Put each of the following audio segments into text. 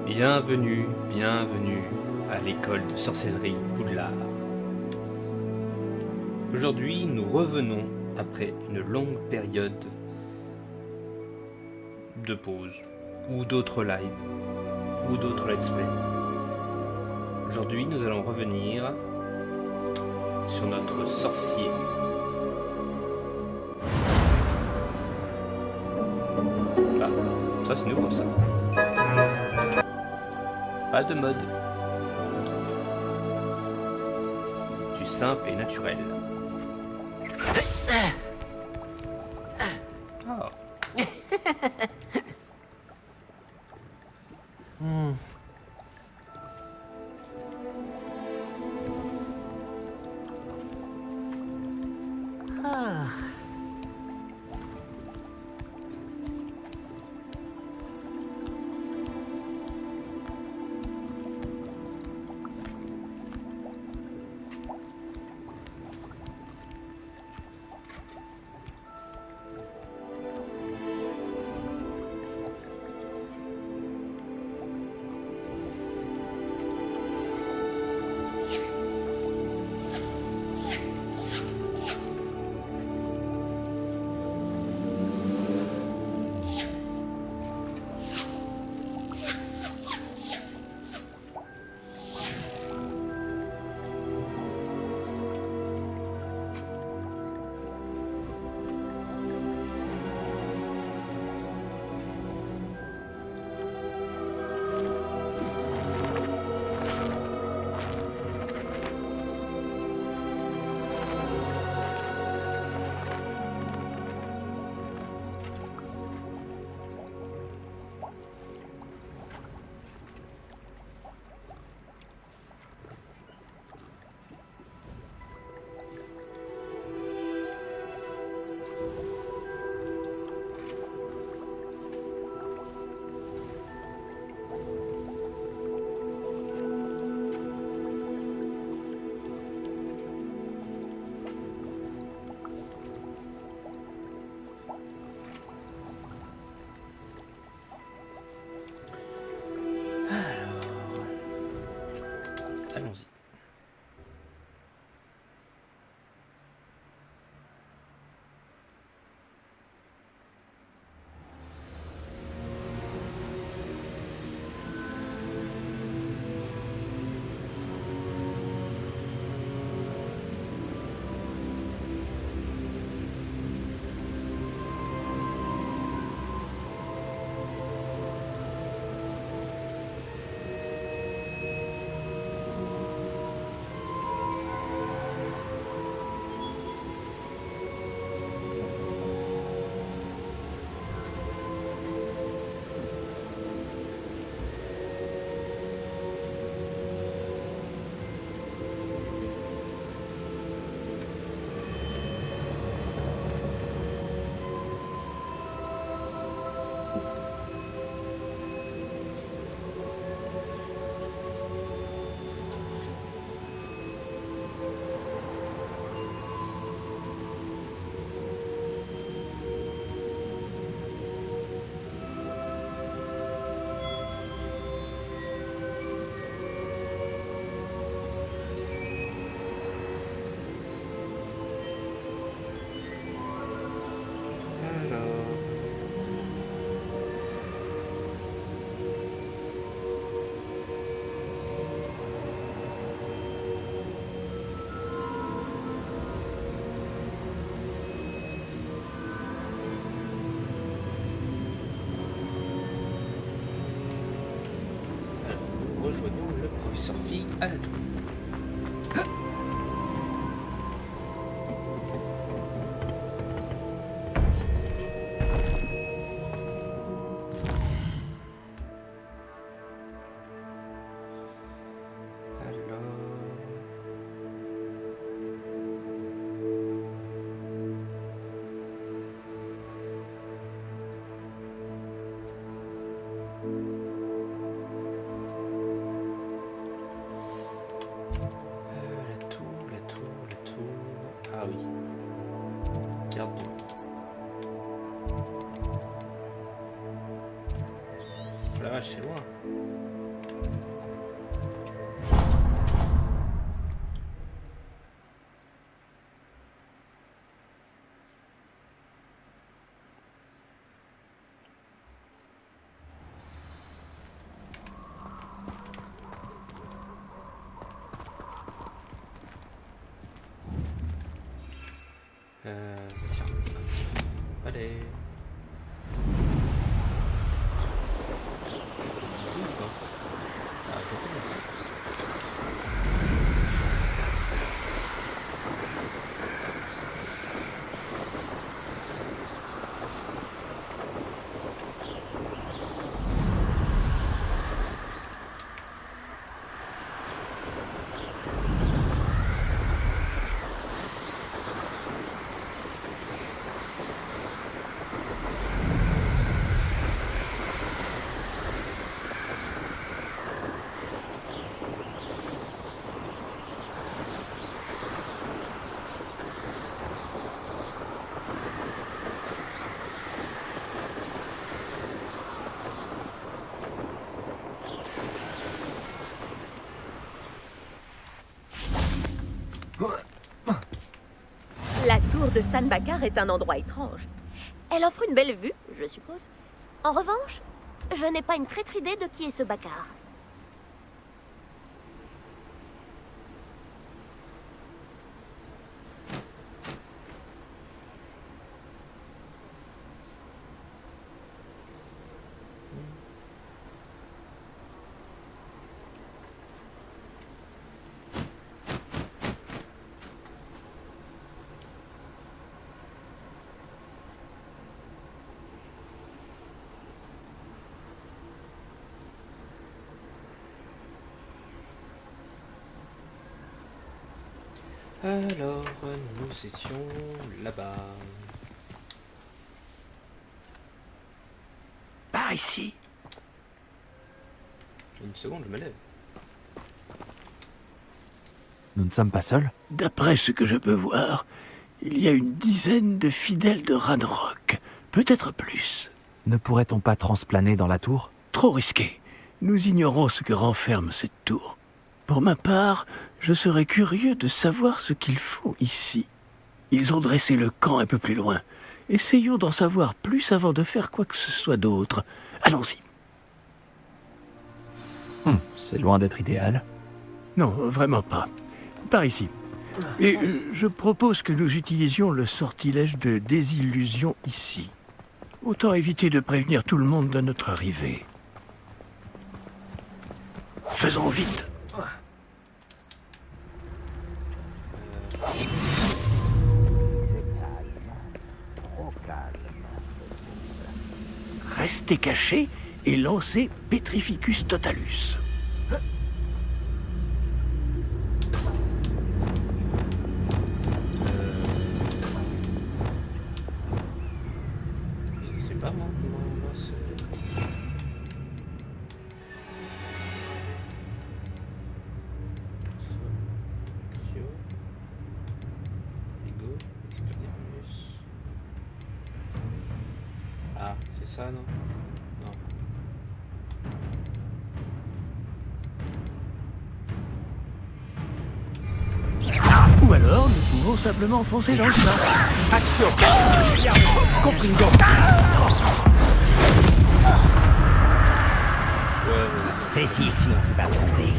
Bienvenue, bienvenue à l'école de sorcellerie Poudlard. Aujourd'hui, nous revenons après une longue période de pause, ou d'autres lives, ou d'autres let's play. Aujourd'hui, nous allons revenir sur notre sorcier. Ah, ça c'est nouveau ça. Pas de mode. Du simple et naturel. Ah. Allons-y. Rejoignons le professeur Fille à la tour. Ah oui. Carte de... La vache, c'est loin. Allez. Je peux monter ou pas? Ah, je peux monter. La tour de San Bakar est un endroit étrange. Elle offre une belle vue, je suppose. En revanche, je n'ai pas une traître idée de qui est ce Bakar. Alors, nous étions là-bas. Par ici. Une seconde, je me lève. Nous ne sommes pas seuls? D'après ce que je peux voir, il y a une dizaine de fidèles de Ranrock, peut-être plus. Ne pourrait-on pas transplaner dans la tour? Trop risqué. Nous ignorons ce que renferme cette tour. Pour ma part, je serais curieux de savoir ce qu'ils font ici. Ils ont dressé le camp un peu plus loin. Essayons d'en savoir plus avant de faire quoi que ce soit d'autre. Allons-y. C'est loin d'être idéal. Non, vraiment pas. Par ici. Et je propose que nous utilisions le sortilège de désillusion ici. Autant éviter de prévenir tout le monde de notre arrivée. Faisons vite. Restez cachés et lancez Petrificus Totalus. Je sais pas moi comment on va se... Axio. Ego. Expelliarmus. Ah, c'est ça non? Non. Ou alors, nous pouvons simplement foncer dans le tas. Action. Confringo. Ouais, C'est ici que tu vas tomber.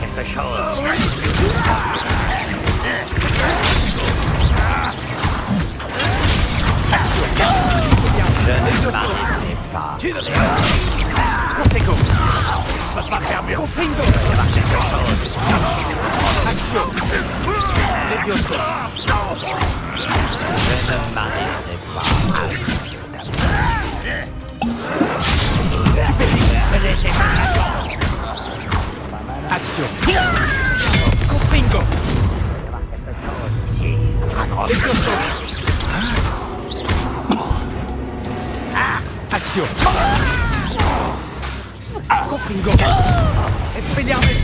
Quelque chose. Je ne m'arrêterai pas. Tu ne Corteco. Tu peux pas faire mieux. Confringo. Quelque chose. Action. Levioso. Je ne m'arrêterai pas. Stupéfix. Action. Confringo. Ici, raccroche. Levioso. Action. Confringo. Expelliarmus.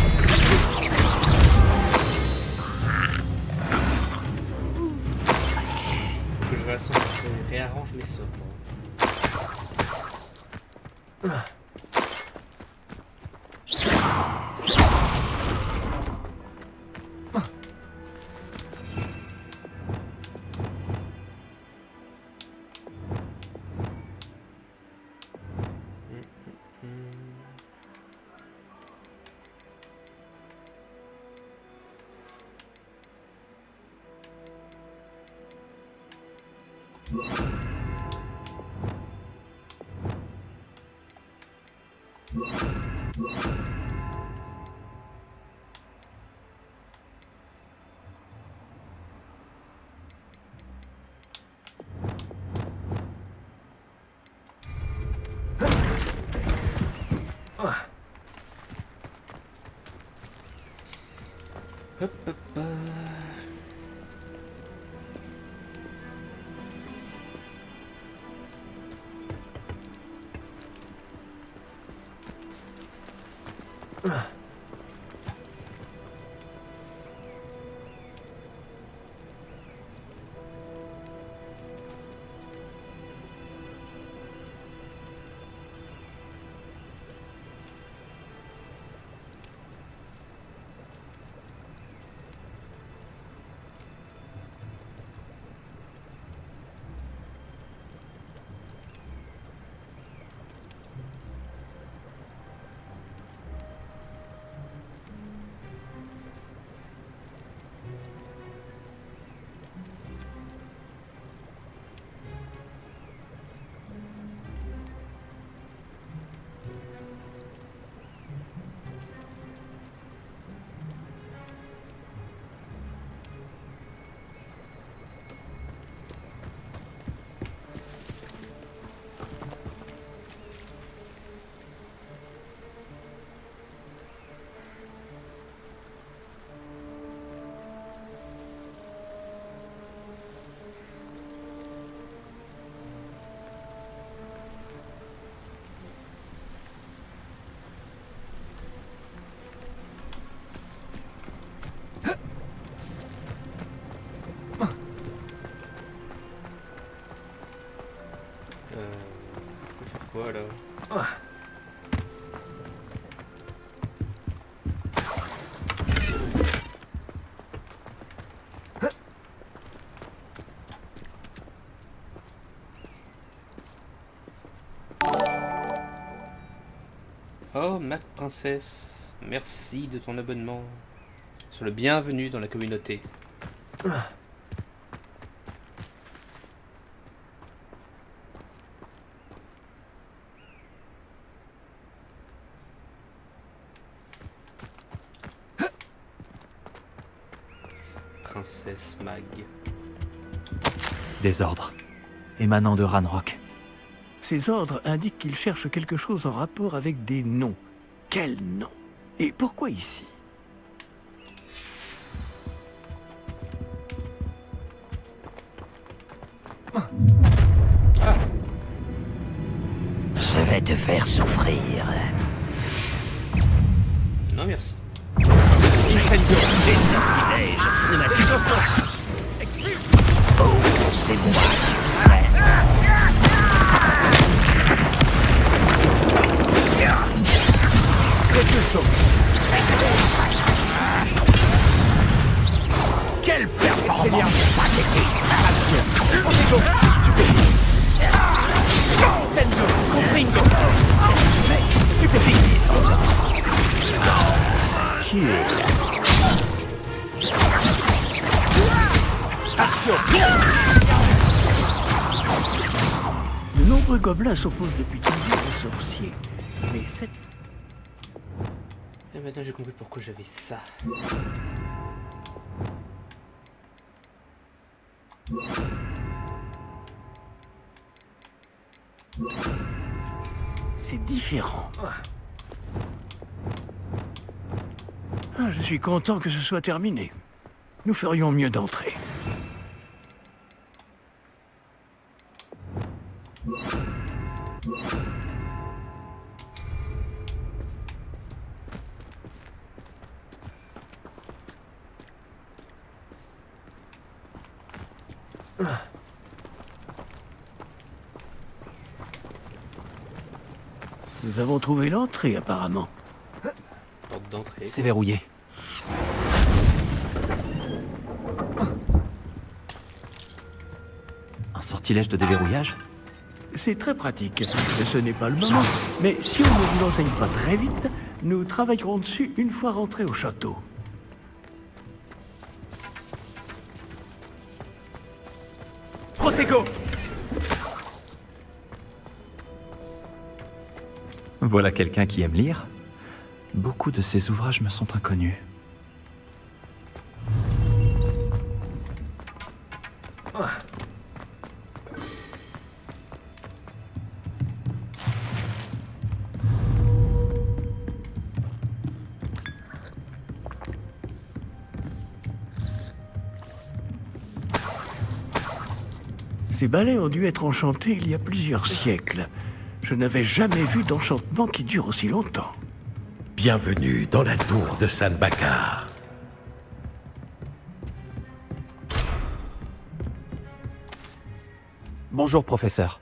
faut que je réarrange mes sorts. Hop, hop, hop. Je vais faire quoi là? Oh, ma princesse, merci de ton abonnement. Sois le bienvenu dans la communauté. Princesse Mag. Des ordres émanant de Ranrock. Ces ordres indiquent qu'ils cherchent quelque chose en rapport avec des noms. Quels noms? Et pourquoi ici? Je vais te faire souffrir. Non merci. Incendio. Des sortilèges. Ne m'a plus Oh, c'est moi qui sais. Quelle performance pathétique. Action. Protego. Stupéfise. Sendo. Compringo. Stupéfise. Action. De nombreux gobelins s'opposent depuis toujours aux sorciers. Mais cette Et maintenant j'ai compris pourquoi j'avais ça. c'est différent. Ah, je suis content que ce soit terminé. Nous ferions mieux d'entrer. Nous avons trouvé l'entrée, apparemment. Porte d'entrée. C'est verrouillé. Un sortilège de déverrouillage? C'est très pratique. Ce n'est pas le moment. Mais si on ne vous l'enseigne pas très vite, nous travaillerons dessus une fois rentrés au château. Protego. Voilà quelqu'un qui aime lire. Beaucoup de ses ouvrages me sont inconnus. Ces balais ont dû être enchantés il y a plusieurs siècles. Je n'avais jamais vu d'enchantement qui dure aussi longtemps. Bienvenue dans la tour de San Bakar. Bonjour, professeur.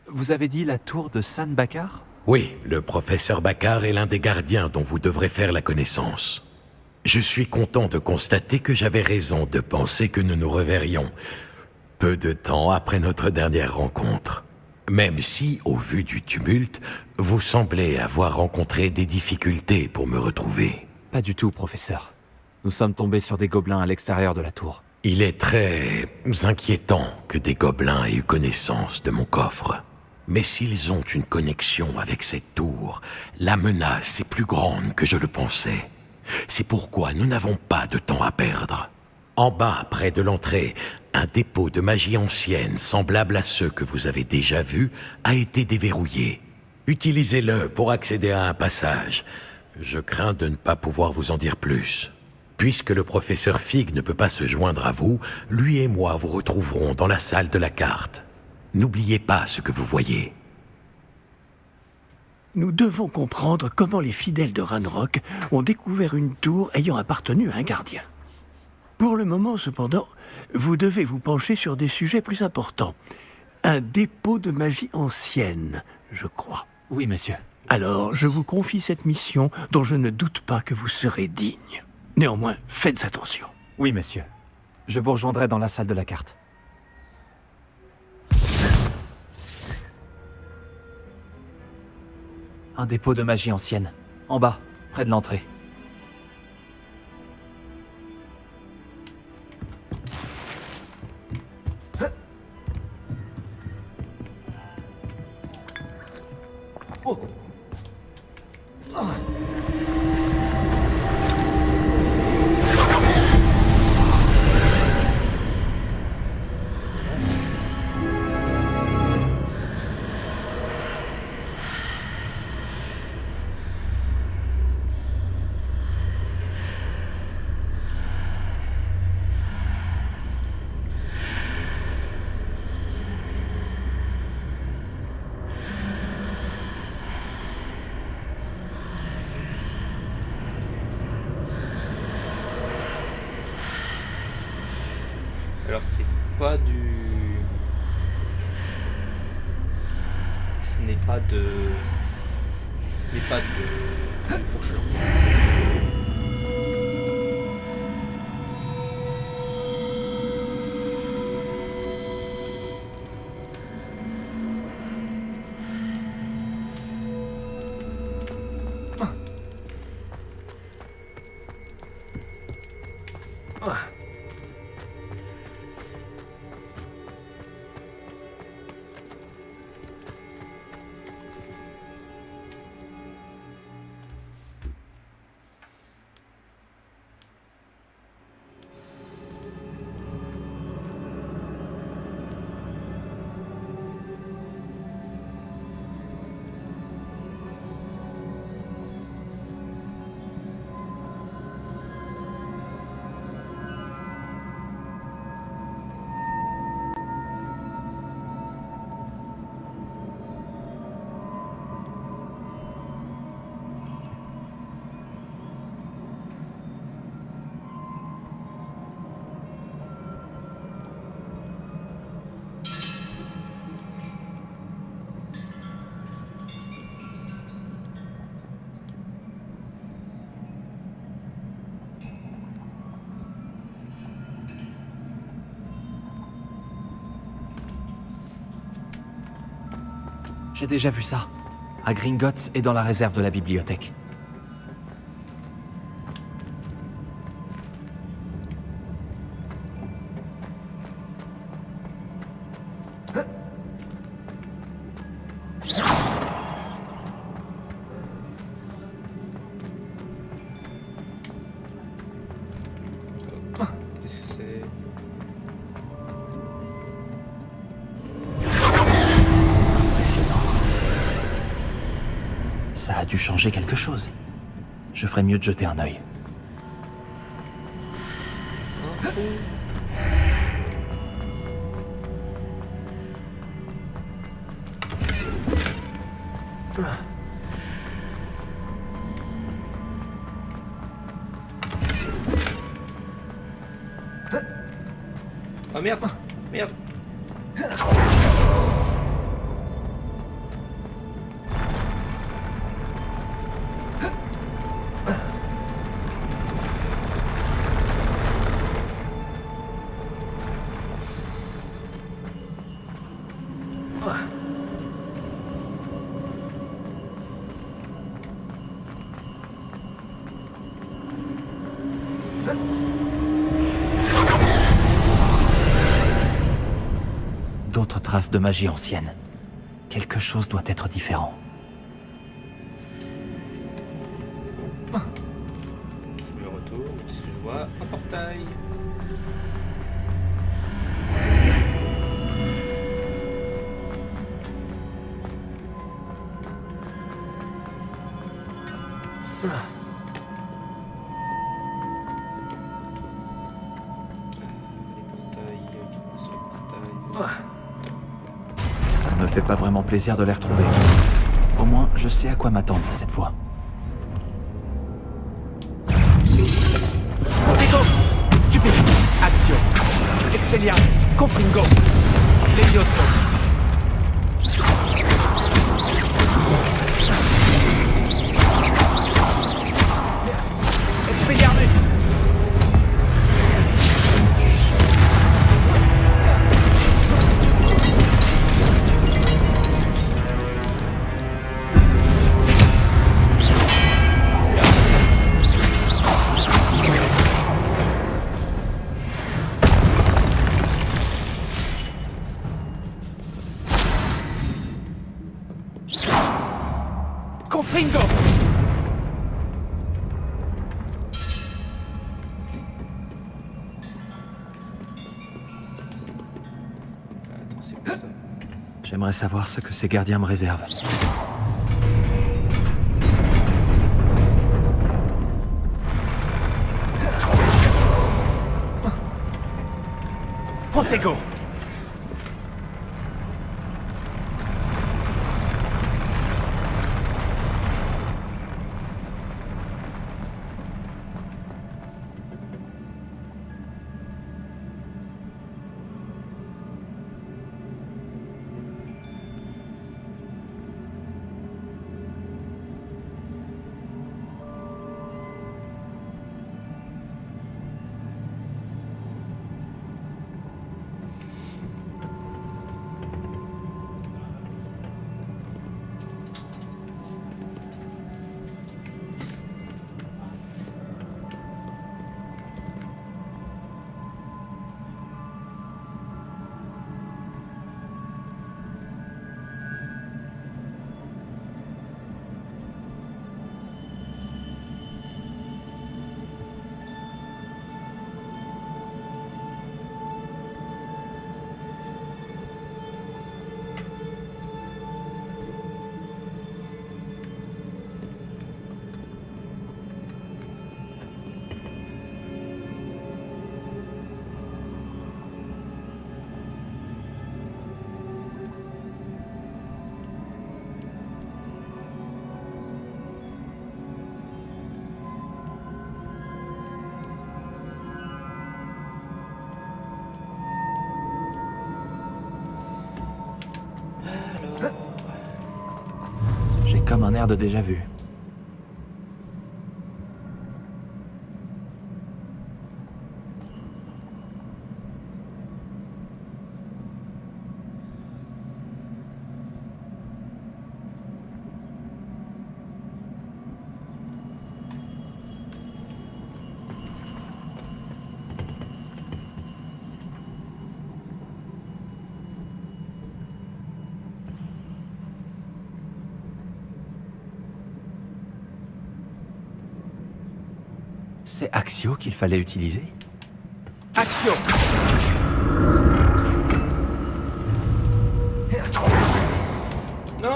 Vous avez dit la tour de San Bakar? Oui, le professeur Bakar est l'un des gardiens dont vous devrez faire la connaissance. Je suis content de constater que j'avais raison de penser que nous nous reverrions peu de temps après notre dernière rencontre. Même si, au vu du tumulte, vous semblez avoir rencontré des difficultés pour me retrouver. Pas du tout, professeur. Nous sommes tombés sur des gobelins à l'extérieur de la tour. Il est très inquiétant que des gobelins aient eu connaissance de mon coffre. Mais s'ils ont une connexion avec cette tour, la menace est plus grande que je le pensais. C'est pourquoi nous n'avons pas de temps à perdre. En bas, près de l'entrée, un dépôt de magie ancienne, semblable à ceux que vous avez déjà vus, a été déverrouillé. Utilisez-le pour accéder à un passage. Je crains de ne pas pouvoir vous en dire plus. Puisque le professeur Fig ne peut pas se joindre à vous, lui et moi vous retrouverons dans la salle de la carte. N'oubliez pas ce que vous voyez. Nous devons comprendre comment les fidèles de Ranrock ont découvert une tour ayant appartenu à un gardien. Pour le moment, cependant, vous devez vous pencher sur des sujets plus importants. Un dépôt de magie ancienne, je crois. Oui, monsieur. Alors, je vous confie cette mission dont je ne doute pas que vous serez digne. Néanmoins, faites attention. Oui, monsieur. Je vous rejoindrai dans la salle de la carte. Un dépôt de magie ancienne. En bas, près de l'entrée. Alors c'est pas du... Ce n'est pas de... Ce n'est pas de... fourche. J'ai déjà vu ça. À Gringotts et dans la réserve de la bibliothèque. Qu'est-ce que c'est? Impressionnant. Ça a dû changer quelque chose. Je ferais mieux de jeter un œil. Oh merde! Merde! D'autres traces de magie ancienne. Quelque chose doit être différent. Je me retourne, qu'est-ce que je vois? Un portail! Ça ne me fait pas vraiment plaisir de les retrouver. Au moins, je sais à quoi m'attendre cette fois. Protego! Stupéfiant! Action! Expelliarmus! Confringo! Levioso! Expelliarmus! Confringo! Attends, c'est quoi ça? J'aimerais savoir ce que ces gardiens me réservent. Protego! J'ai comme un air de déjà-vu. C'est Axio qu'il fallait utiliser? Action. Non.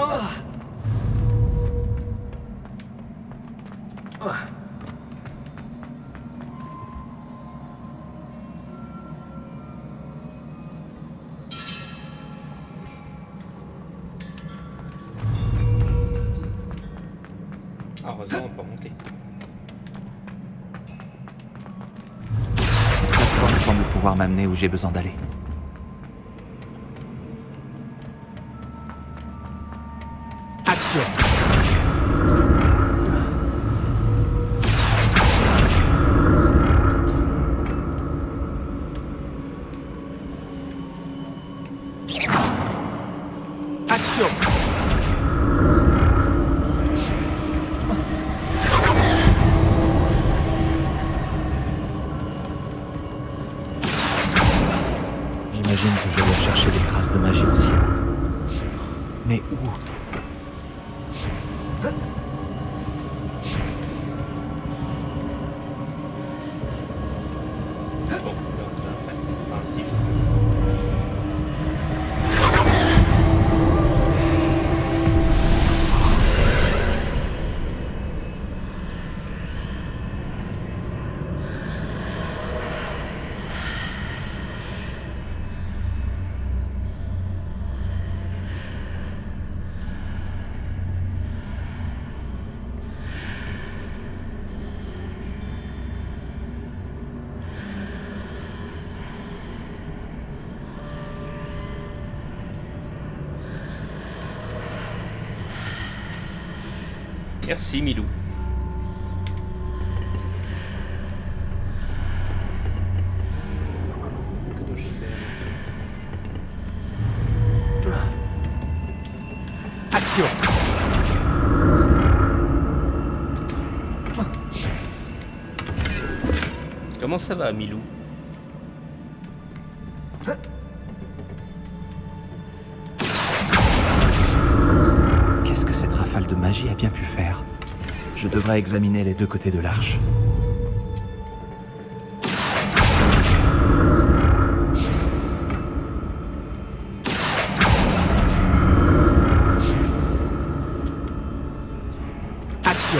Ah, heureusement, on peut monter. Cette plateforme semble pouvoir m'amener où j'ai besoin d'aller. Action. Action. J'imagine que je dois chercher des traces de magie ancienne. Mais où? Bon, alors ça après. Enfin, si je... Merci Milou. Que dois-je faire? Action. Comment ça va Milou? Qu'est-ce que cette rafale de magie a bien pu faire? Je devrais examiner les deux côtés de l'arche. Action.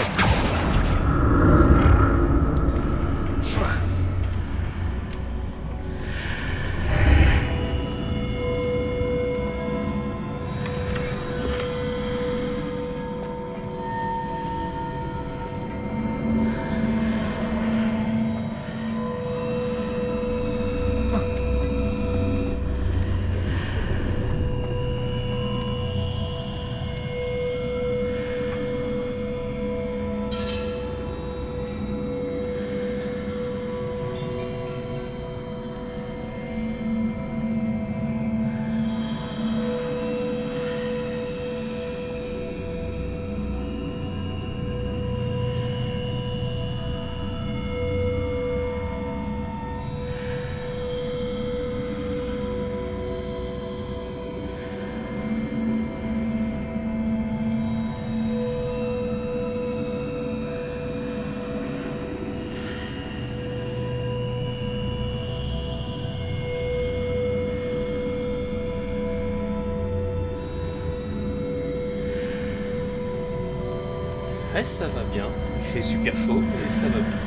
Ouais, ça va bien. Il fait super chaud, mais ça va bien.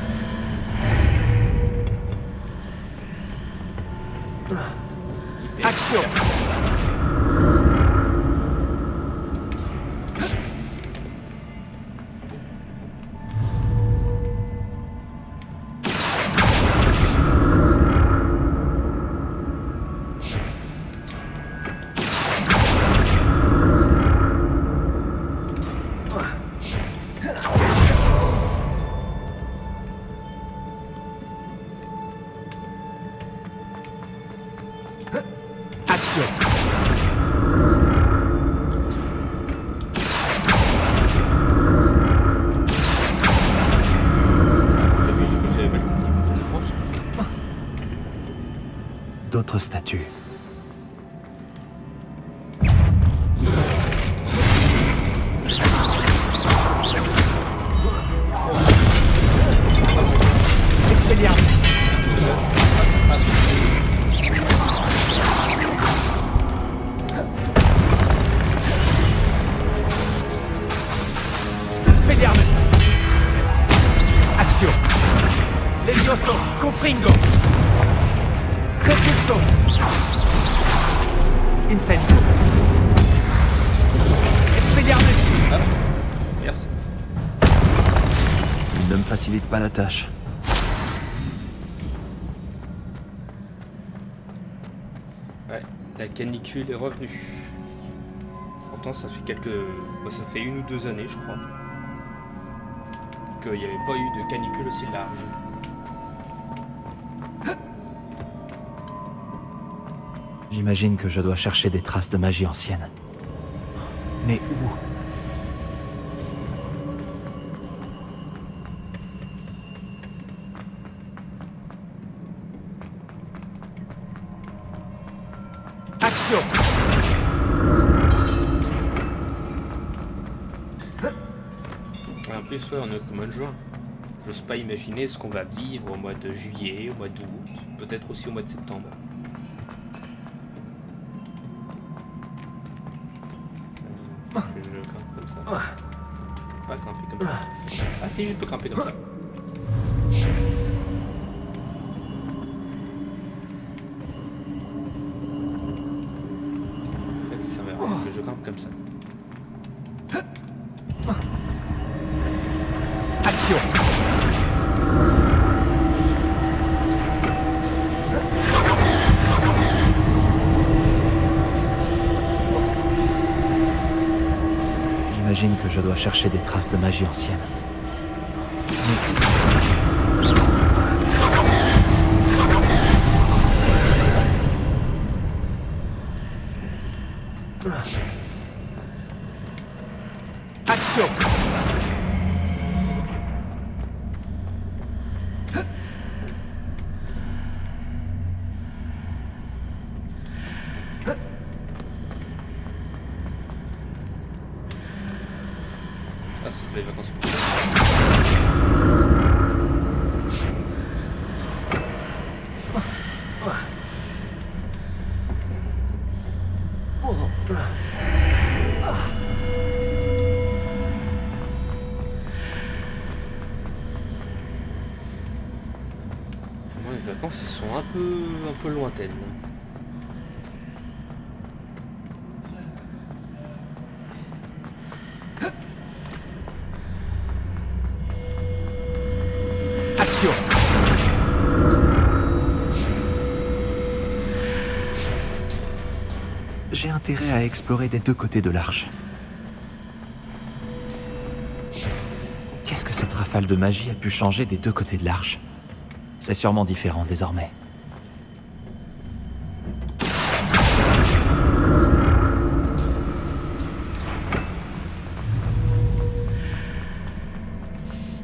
Action. Action. Au début, je crois que j'avais mal compris, mais je pense. D'autres statues. Expelliarmus. Coraggioso! Confringo! Repulso! Incendio! Expelliarmus! Hop. Merci. Il ne me facilite pas la tâche. Ouais, la canicule est revenue. Pourtant, ça fait ça fait 1 ou 2 années, je crois, qu'il n'y avait pas eu de canicule aussi large. J'imagine que je dois chercher des traces de magie ancienne. Mais où? Action! En plus, ouais, on est au mois de juin. J'ose pas imaginer ce qu'on va vivre au mois de juillet, au mois d'août, peut-être aussi au mois de septembre. Je grimpe comme ça. Je peux pas grimper comme ça. Ah si, je peux grimper comme ça. En fait, ça va que je grimpe comme ça. Action! J'imagine que je dois chercher des traces de magie ancienne. Action! Ah, c'est les vacances. Moi, les vacances, elles sont un peu lointaines. Action! J'ai intérêt à explorer des deux côtés de l'arche. Qu'est-ce que cette rafale de magie a pu changer des deux côtés de l'arche? C'est sûrement différent désormais.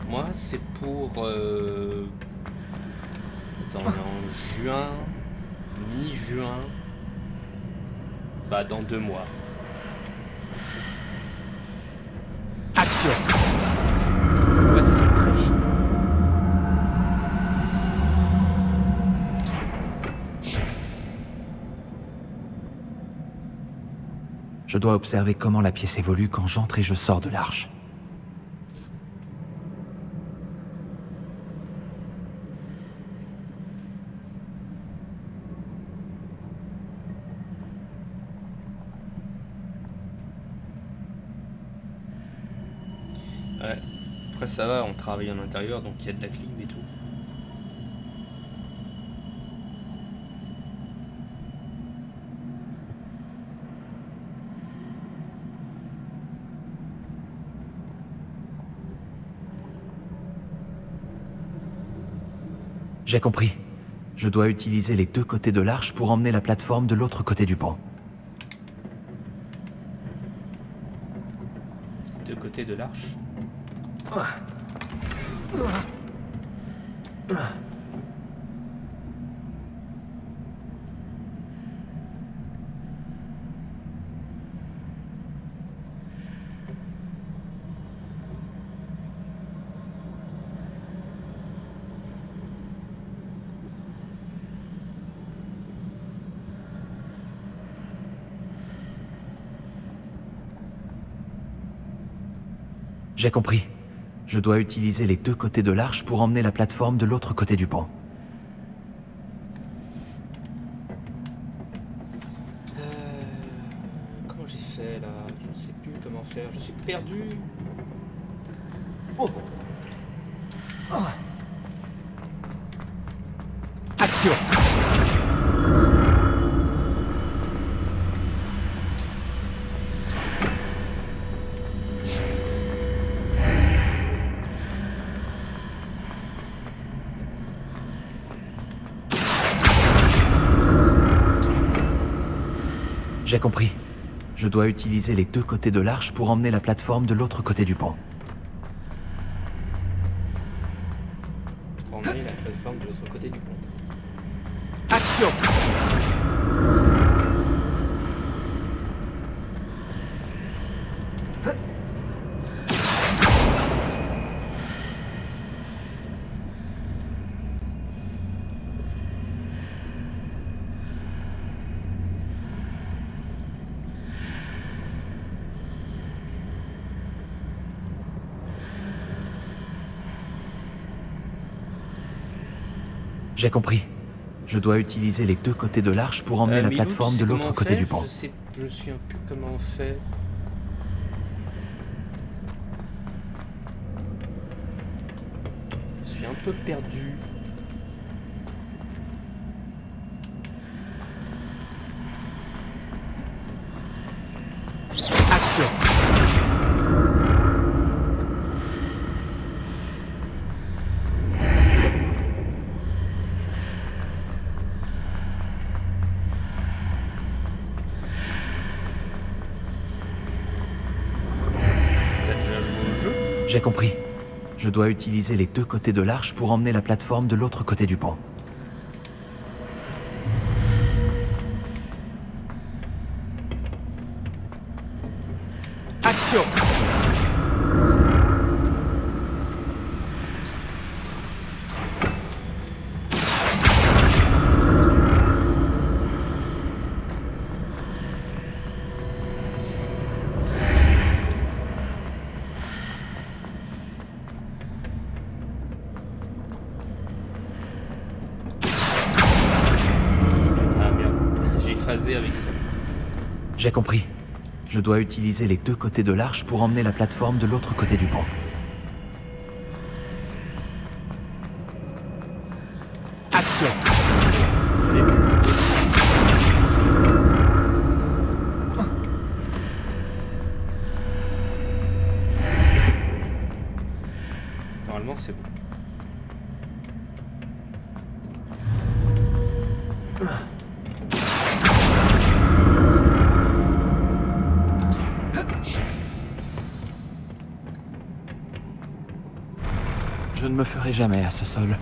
Moi, c'est pour en juin, mi-juin, bah dans 2 mois. Action! Ouais, c'est très chaud. Je dois observer comment la pièce évolue quand j'entre et je sors de l'arche. Ouais. Après ça va, on travaille en intérieur, donc il y a de la clim et tout. J'ai compris. Je dois utiliser les deux côtés de l'arche pour emmener la plateforme de l'autre côté du pont. De côté de l'arche. J'ai compris. Je dois utiliser les deux côtés de l'arche pour emmener la plateforme de l'autre côté du pont. Comment j'ai fait là? Je ne sais plus comment faire. Je suis perdu. Oh. Action. J'ai compris. Je dois utiliser les deux côtés de l'arche pour emmener la plateforme de l'autre côté du pont. Pour emmener la plateforme de l'autre côté du pont. Action. J'ai compris. Je dois utiliser les deux côtés de l'arche pour emmener la Milou, plateforme tu de sais l'autre comment on côté fait? du pont. Je ne sais plus comment on fait. Je suis un peu perdu. Action. T'as déjà joué au jeu? J'ai compris. Je dois utiliser les deux côtés de l'arche pour emmener la plateforme de l'autre côté du pont. Action. Ah merde, j'ai phasé avec ça. J'ai compris. Je dois utiliser les deux côtés de l'arche pour emmener la plateforme de l'autre côté du pont. Action. Normalement c'est bon. Je ne me ferai jamais à ce sol.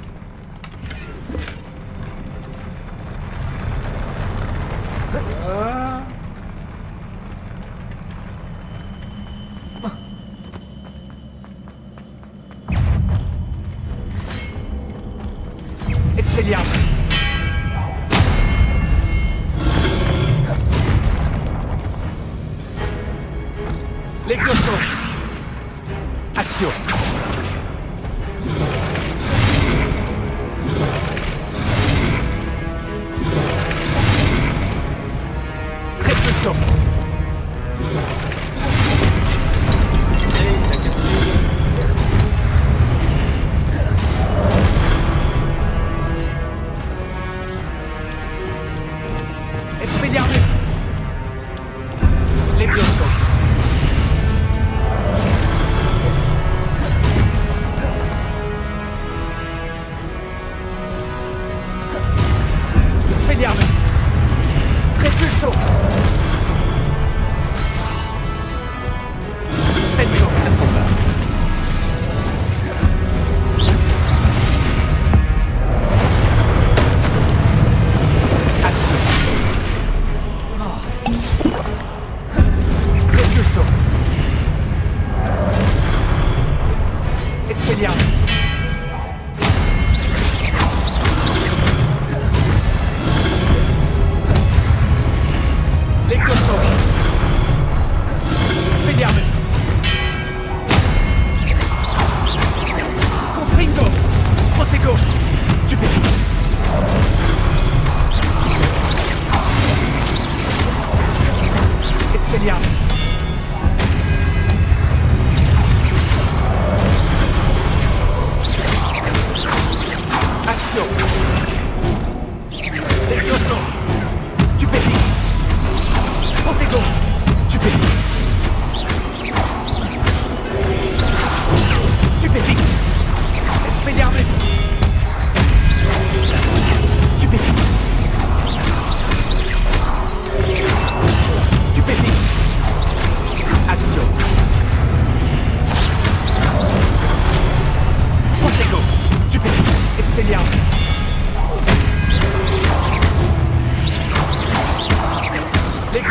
Expelliarmus. Levioso. Action. Repulsion. Hey, t'as cassé. Expelliarmus. Levioso.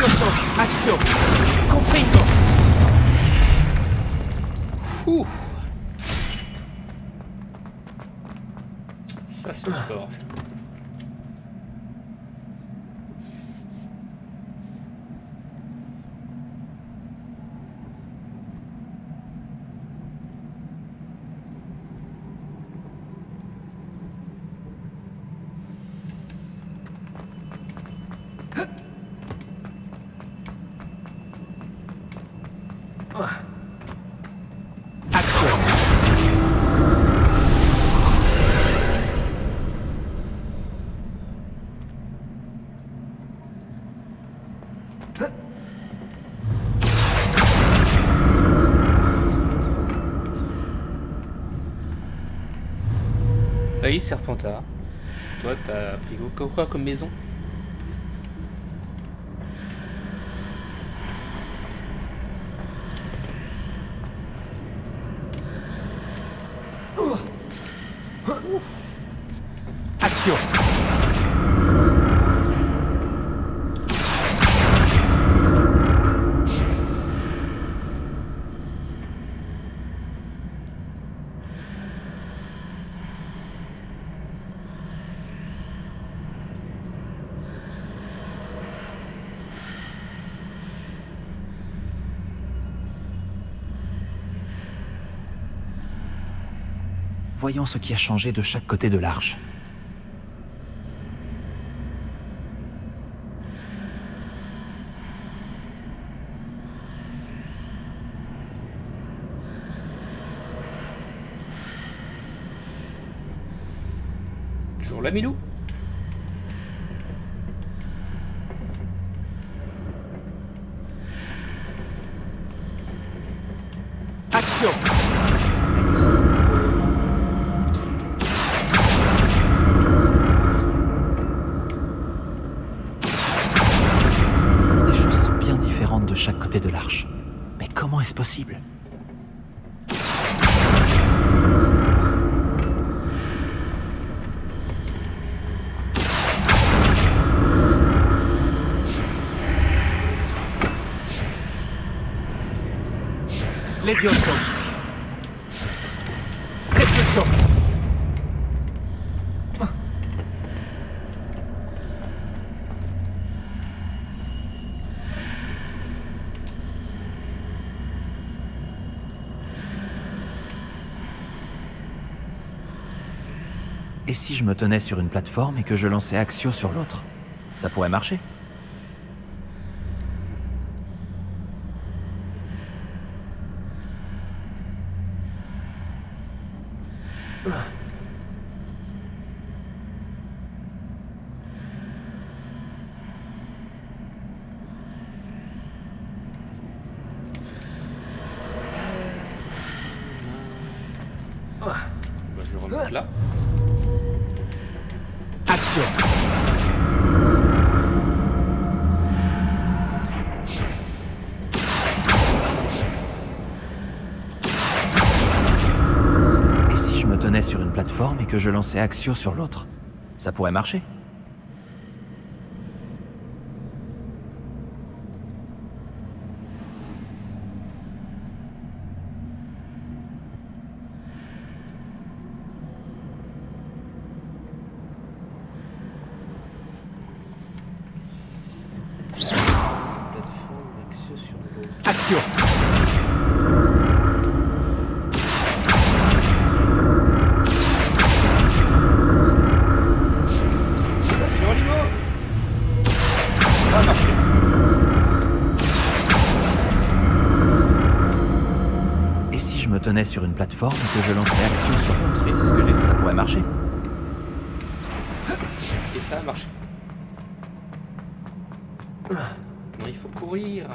Levioso, action. Confringo. Ouh. Ça c'est le sport. Action. Oui, Serpentard. Toi, t'as pris quoi comme maison? Action. Voyons ce qui a changé de chaque côté de l'arche. Toujours là, Milou? Action. Les choses sont bien différentes de chaque côté de l'arche. Mais comment est-ce possible? Levioso. Repulsion. Et si je me tenais sur une plateforme et que je lançais Axio sur l'autre? Ça pourrait marcher. Bah, je remonte là. Action. Et si je me tenais sur une plateforme et que je lançais Axio sur l'autre? Ça pourrait marcher. Plateforme, Axio sur l'autre. Action. Geronimo! Ça a marché. Et si je me tenais sur une plateforme et que je lançais Axio sur l'autre? Oui, c'est ce que j'ai fait. Ça pourrait marcher. Et ça a marché. Non, il faut courir.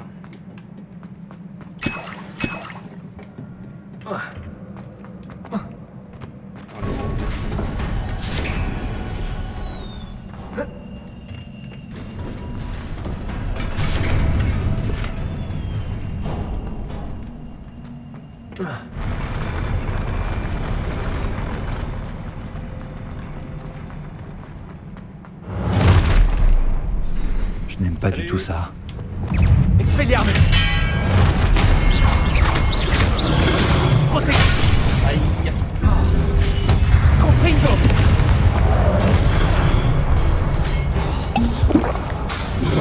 Je n'aime pas Salut. du tout ça. Expelliarmus! Protect! Aïe. Confringo!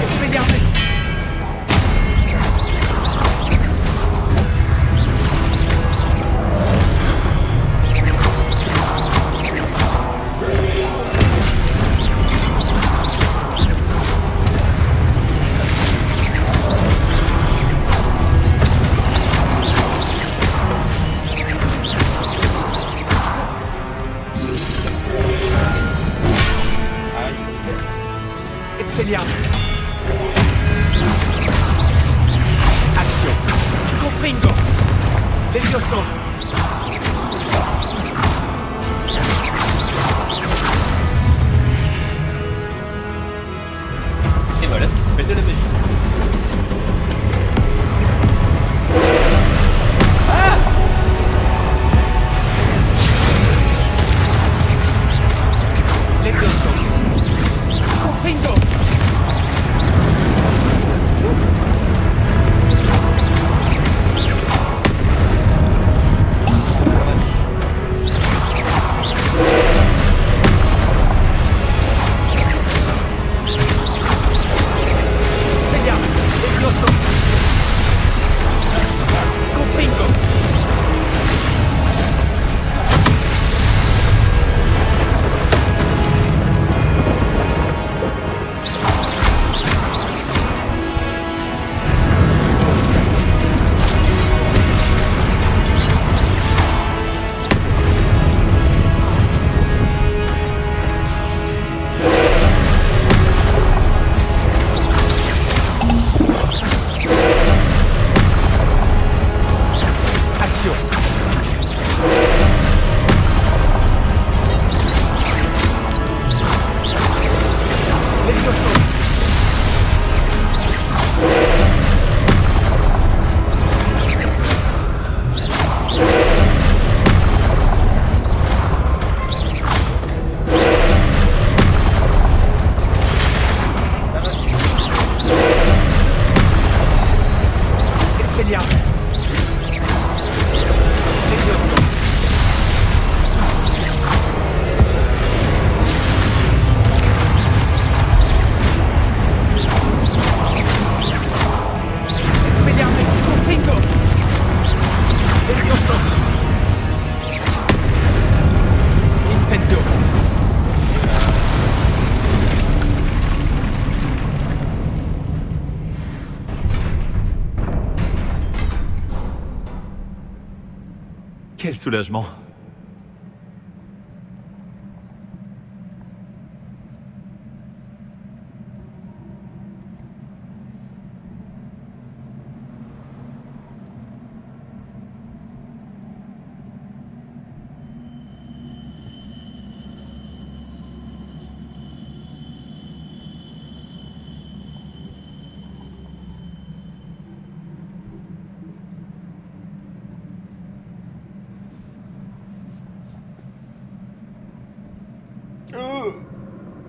Expelliarmus! Expelliarmus! Action! Confringo! Levioso! Et voilà ce qui s'appelle de la magie. Levioso! Confringo! Expelliarmus! Levioso! Confringo! Action! Levioso! Expelliarmus! Levioso! Expelliarmus! Confringo! Levioso! Incendio! Quel soulagement.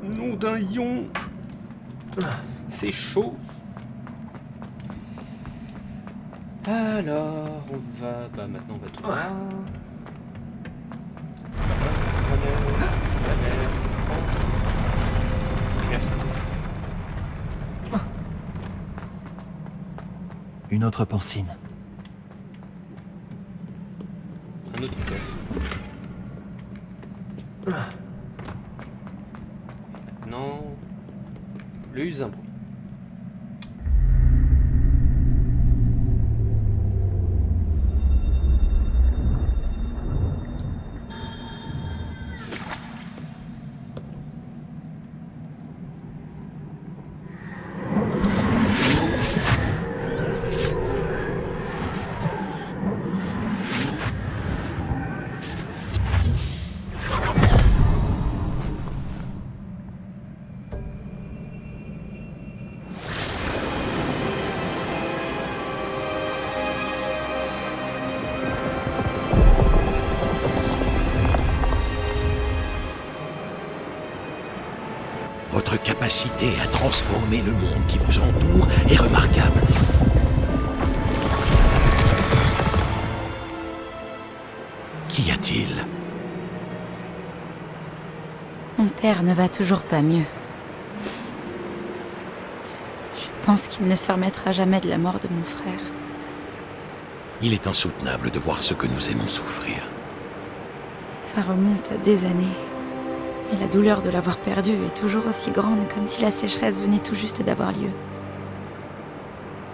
Nom d'un lion. C'est chaud. Alors, on va... Bah maintenant on va tout voir. Merci. Une autre porcine. Un autre coffre. Maintenant, le Usimbro. Votre capacité à transformer le monde qui vous entoure est remarquable. Qu'y a-t-il? Mon père ne va toujours pas mieux. Je pense qu'il ne se remettra jamais de la mort de mon frère. Il est insoutenable de voir ce que nous aimons souffrir. Ça remonte à des années. Et la douleur de l'avoir perdu est toujours aussi grande, comme si la sécheresse venait tout juste d'avoir lieu.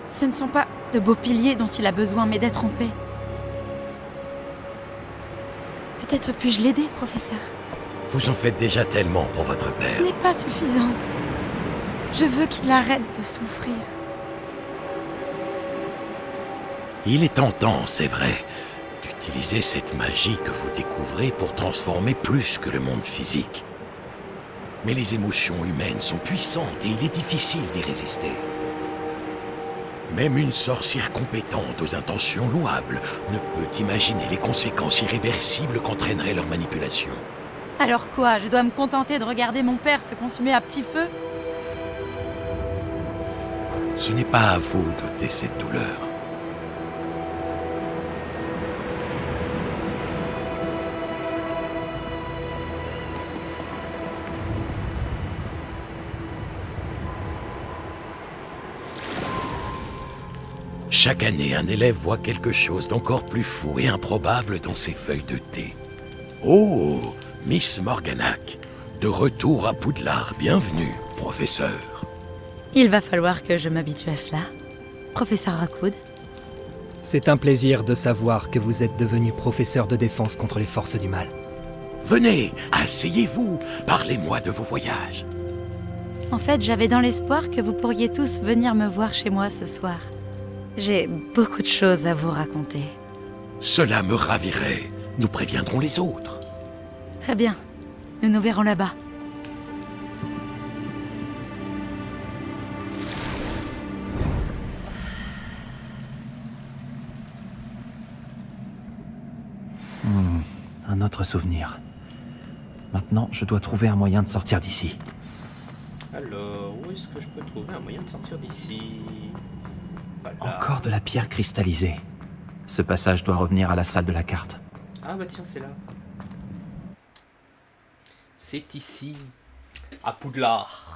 Ce ne sont pas de beaux piliers dont il a besoin, mais d'être en paix. Peut-être puis-je l'aider, professeur? Vous en faites déjà tellement pour votre père. Ce n'est pas suffisant. Je veux qu'il arrête de souffrir. Il est tentant, c'est vrai, d'utiliser cette magie que vous découvrez pour transformer plus que le monde physique. Mais les émotions humaines sont puissantes et il est difficile d'y résister. Même une sorcière compétente aux intentions louables ne peut imaginer les conséquences irréversibles qu'entraînerait leur manipulation. Alors quoi? Je dois me contenter de regarder mon père se consumer à petit feu? Ce n'est pas à vous d'ôter cette douleur. Chaque année, un élève voit quelque chose d'encore plus fou et improbable dans ses feuilles de thé. Oh, Miss Morganac, de retour à Poudlard, bienvenue, professeur. Il va falloir que je m'habitue à cela. Professeur Rockwood. C'est un plaisir de savoir que vous êtes devenu professeur de défense contre les forces du mal. Venez, asseyez-vous, parlez-moi de vos voyages. En fait, j'avais dans l'espoir que vous pourriez tous venir me voir chez moi ce soir. J'ai beaucoup de choses à vous raconter. Cela me ravirait. Nous préviendrons les autres. Très bien. Nous nous verrons là-bas. Un autre souvenir. Maintenant, je dois trouver un moyen de sortir d'ici. Alors, où est-ce que je peux trouver un moyen de sortir d'ici? Voilà. Encore de la pierre cristallisée. Ce passage doit revenir à la salle de la carte. Ah bah tiens, c'est là. C'est ici, à Poudlard.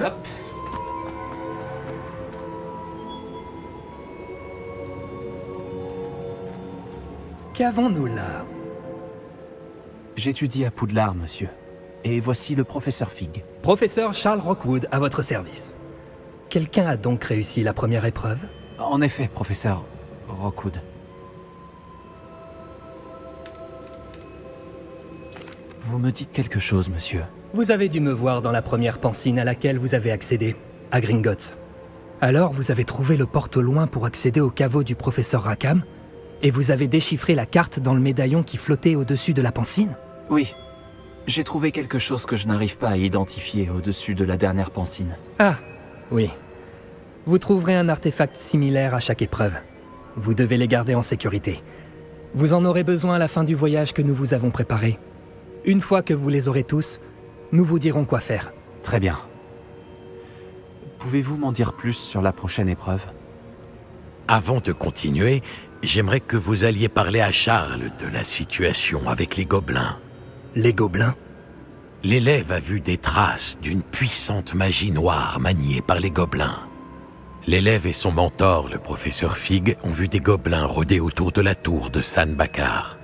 Hop. Qu'avons-nous là? J'étudie à Poudlard, monsieur. Et voici le professeur Fig. Professeur Charles Rockwood, à votre service. Quelqu'un a donc réussi la première épreuve? En effet, professeur Rockwood. Vous me dites quelque chose, monsieur. Vous avez dû me voir dans la première pancine à laquelle vous avez accédé, à Gringotts. Alors vous avez trouvé le porte au loin pour accéder au caveau du professeur Rackham, et vous avez déchiffré la carte dans le médaillon qui flottait au-dessus de la pancine? Oui. J'ai trouvé quelque chose que je n'arrive pas à identifier au-dessus de la dernière pancine. Ah, oui. Vous trouverez un artefact similaire à chaque épreuve. Vous devez les garder en sécurité. Vous en aurez besoin à la fin du voyage que nous vous avons préparé. Une fois que vous les aurez tous, nous vous dirons quoi faire. Très bien. Pouvez-vous m'en dire plus sur la prochaine épreuve? Avant de continuer, j'aimerais que vous alliez parler à Charles de la situation avec les gobelins. Les gobelins? L'élève a vu des traces d'une puissante magie noire maniée par les gobelins. L'élève et son mentor, le professeur Fig, ont vu des gobelins rôder autour de la tour de San Bakar.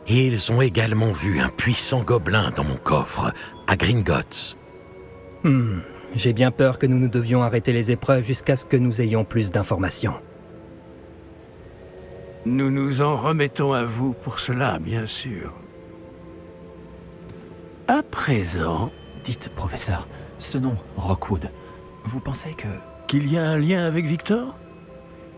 Et ils ont également vu un puissant gobelin dans mon coffre, à Gringotts. J'ai bien peur que nous devions arrêter les épreuves jusqu'à ce que nous ayons plus d'informations. Nous nous en remettons à vous pour cela, bien sûr. À présent, Dites, professeur, ce nom, Rockwood, vous pensez que... qu'il y a un lien avec Victor?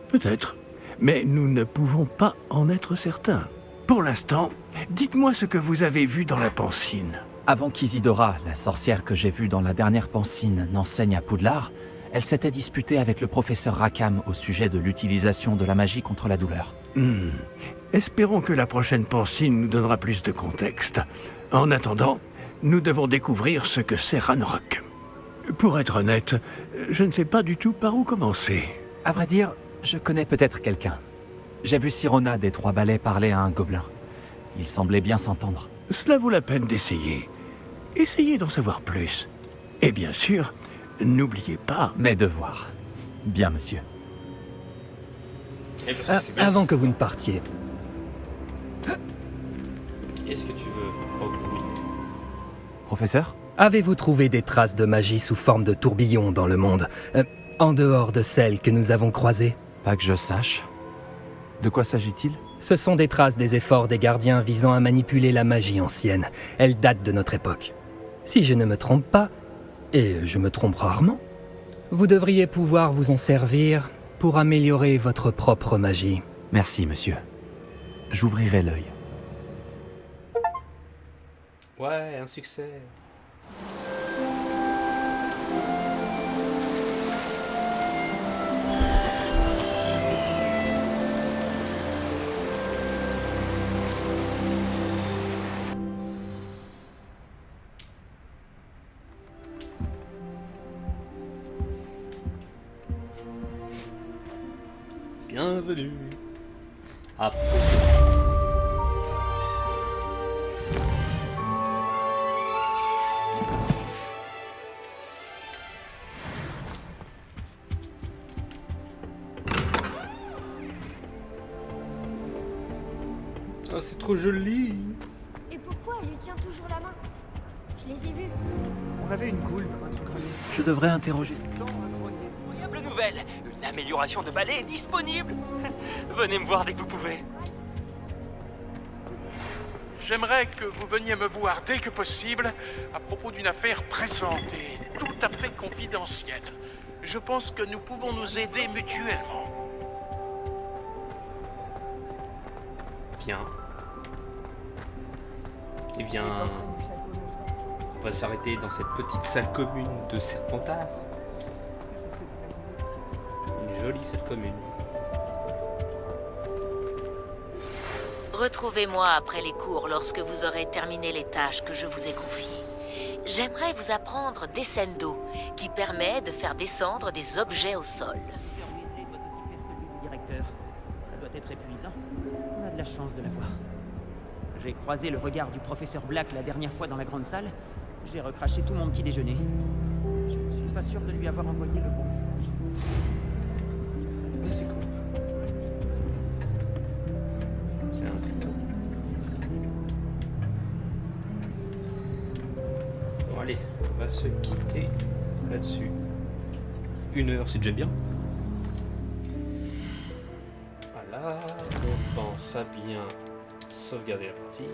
Peut-être, mais nous ne pouvons pas en être certains. Pour l'instant, dites-moi ce que vous avez vu dans la Pansine. Avant qu'Isidora, la sorcière que j'ai vue dans la dernière Pansine, n'enseigne à Poudlard, elle s'était disputée avec le professeur Rackham au sujet de l'utilisation de la magie contre la douleur. Espérons que la prochaine Pansine nous donnera plus de contexte. En attendant, nous devons découvrir ce que c'est Ranrock. Pour être honnête, je ne sais pas du tout par où commencer. À vrai dire, je connais peut-être quelqu'un. J'ai vu Sirona des Trois Balais parler à un gobelin. Il semblait bien s'entendre. Cela vaut la peine d'essayer. Essayez d'en savoir plus. Et bien sûr, n'oubliez pas... Mes devoirs. Bien, monsieur. Eh, parce que c'est bien. Avant que vous ne partiez, Est-ce que tu veux Rockwood? Professeur? avez-vous trouvé des traces de magie sous forme de tourbillon dans le monde, en dehors de celles que nous avons croisées? Pas que je sache. De quoi s'agit-il? Ce sont des traces des efforts des gardiens visant à manipuler la magie ancienne. Elles datent de notre époque. Si je ne me trompe pas, et je me trompe rarement, vous devriez pouvoir vous en servir pour améliorer votre propre magie. Merci, monsieur. J'ouvrirai l'œil. Ouais, un succès. Bienvenue à Oh, c'est trop joli. Et pourquoi elle lui tient toujours la main? Je les ai vus. On avait une goule dans notre grenier. Je devrais interroger... Incroyable nouvelle, une amélioration de balai est disponible. Venez me voir dès que vous pouvez. J'aimerais que vous veniez me voir dès que possible à propos d'une affaire pressante et tout à fait confidentielle. Je pense que nous pouvons nous aider mutuellement. Bien. Eh bien, on va s'arrêter dans cette petite salle commune de Serpentard. Une jolie salle commune. Retrouvez-moi après les cours lorsque vous aurez terminé les tâches que je vous ai confiées. J'aimerais vous apprendre Descendo, qui permet de faire descendre des objets au sol. Directeur, ça doit être épuisant. On a de la chance de la voir. J'ai croisé le regard du professeur Black la dernière fois dans la grande salle. J'ai recraché tout mon petit déjeuner. Je ne suis pas sûr de lui avoir envoyé le bon message. Mais c'est cool. C'est un tricot. Bon allez, on va se quitter là-dessus. 1 heure, c'est déjà bien. Voilà, on pense à bien sauvegarder la partie.